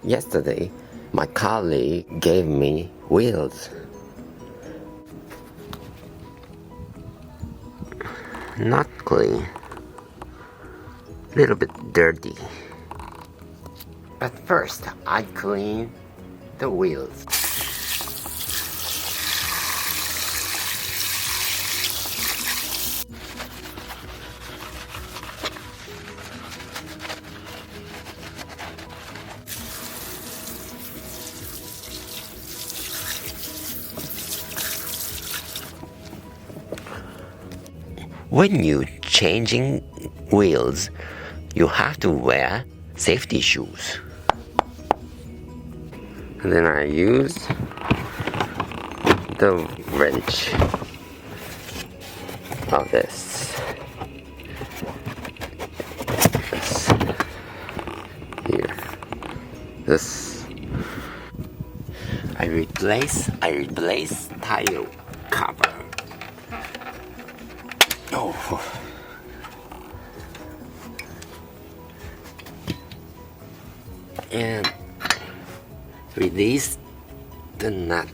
Yesterday, my colleague gave me wheels. Not clean. Little bit dirty. But first, I clean the wheels. When you're changing wheels, you have to wear safety shoes. And then I use the wrench of this. Here. This. I replace tire cover. Oh. And release the nut.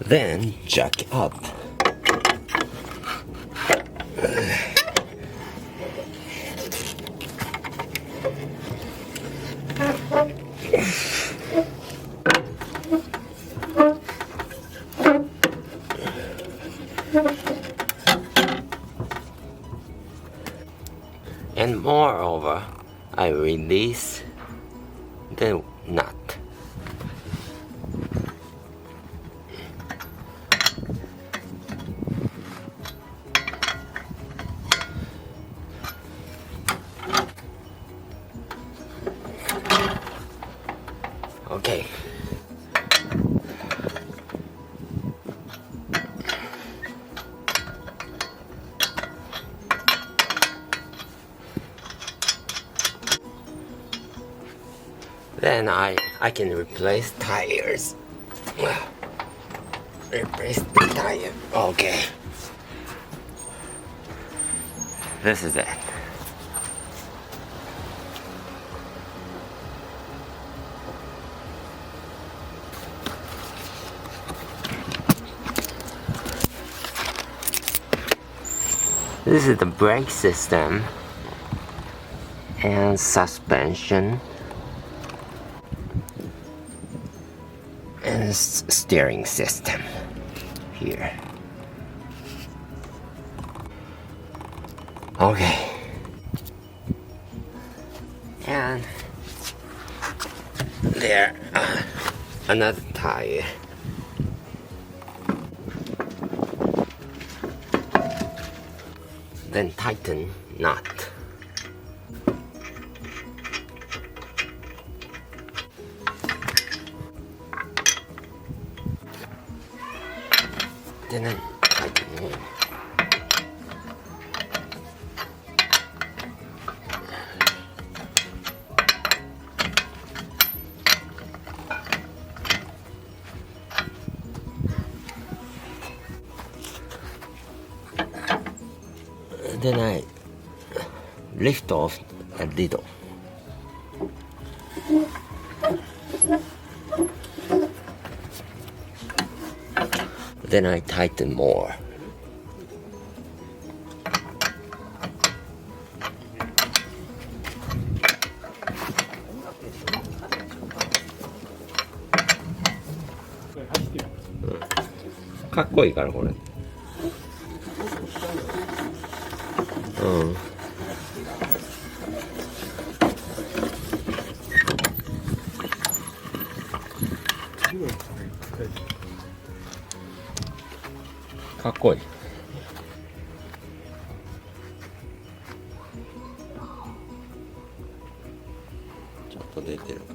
Then jack up. And moreover, I release the nut. Okay. Then I can replace tires. Replace the tire. Okay. This is it. This is the brake system and suspension and steering system here. Okay. And there another tire. Then tighten knot. Then I tighten more. Then I lift off a little. Then I tighten more. Kaっこいいからこれ。うん。かっこいい。ちょっと出てるか。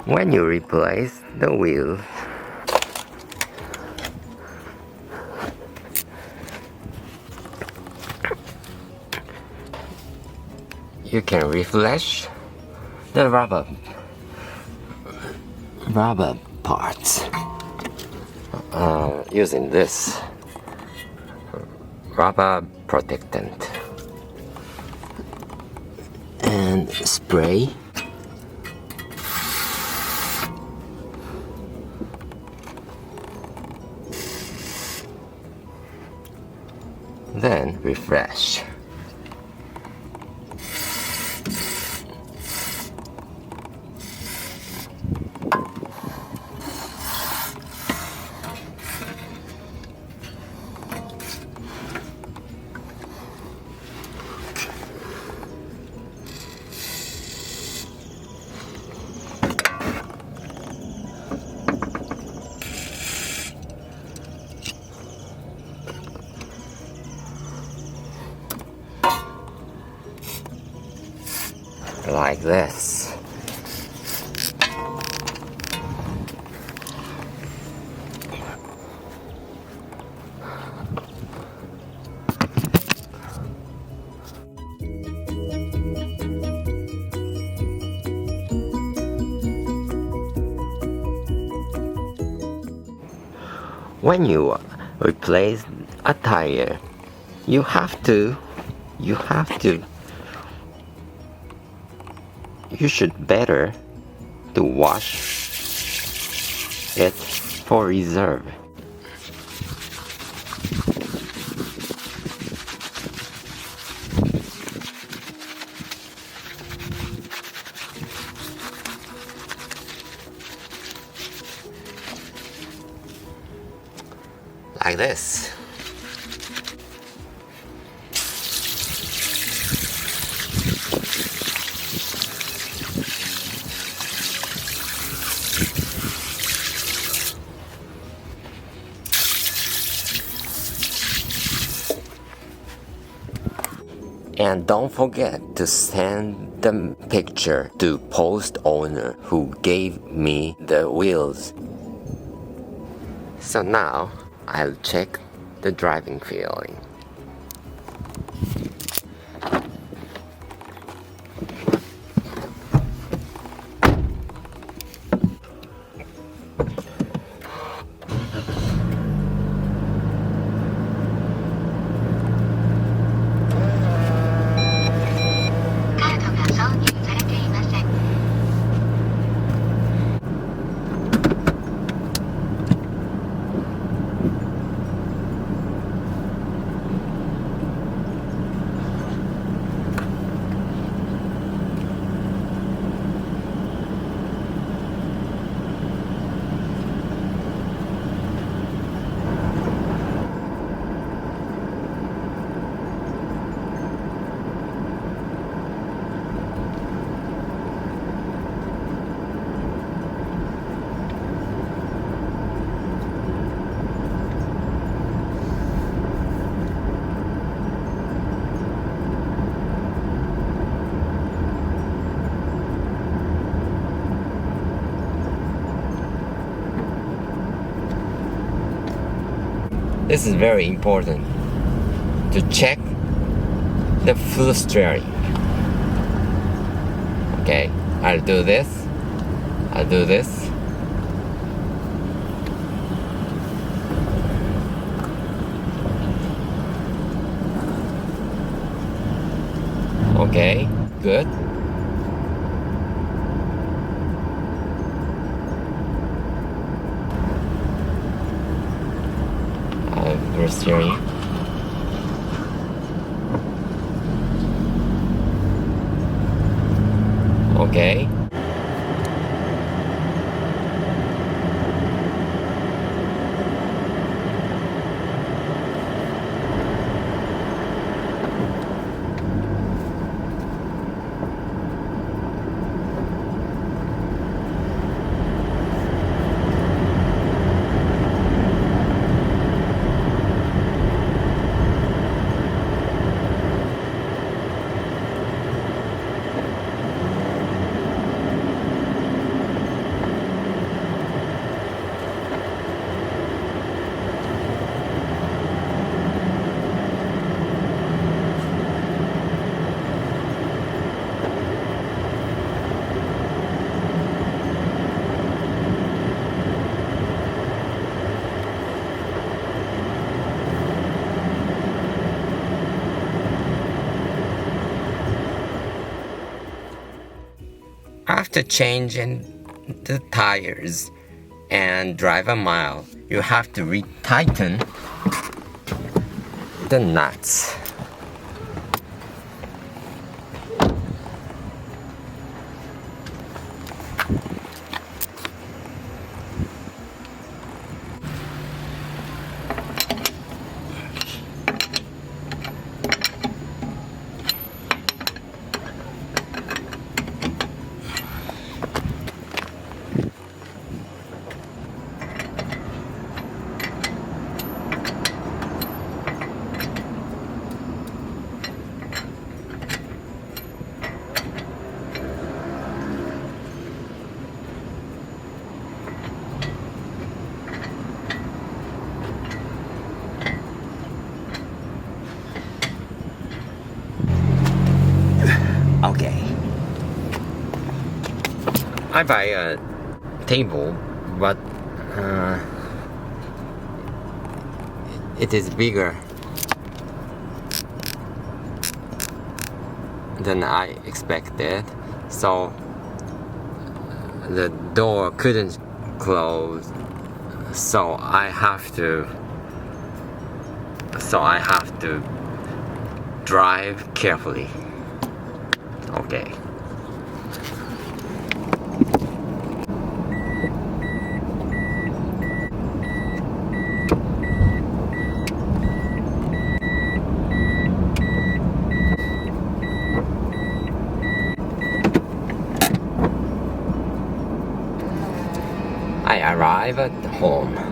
When you replace the wheels, you can refresh the rubber parts using this rubber protectant and spray. Then refresh. Like this. When you replace a tire, you should better to wash it for reserve. Like this. And don't forget to send the picture to post owner who gave me the wheels. So now I'll check the driving feeling. This is very important to check the full steering. Okay, I'll do this. Okay, good. Steering. Okay. After changing the tires and drive a mile, you have to retighten the nuts. Okay. I buy a table, but it is bigger than I expected, so the door couldn't close, so I have to drive carefully. Okay. I arrive at home.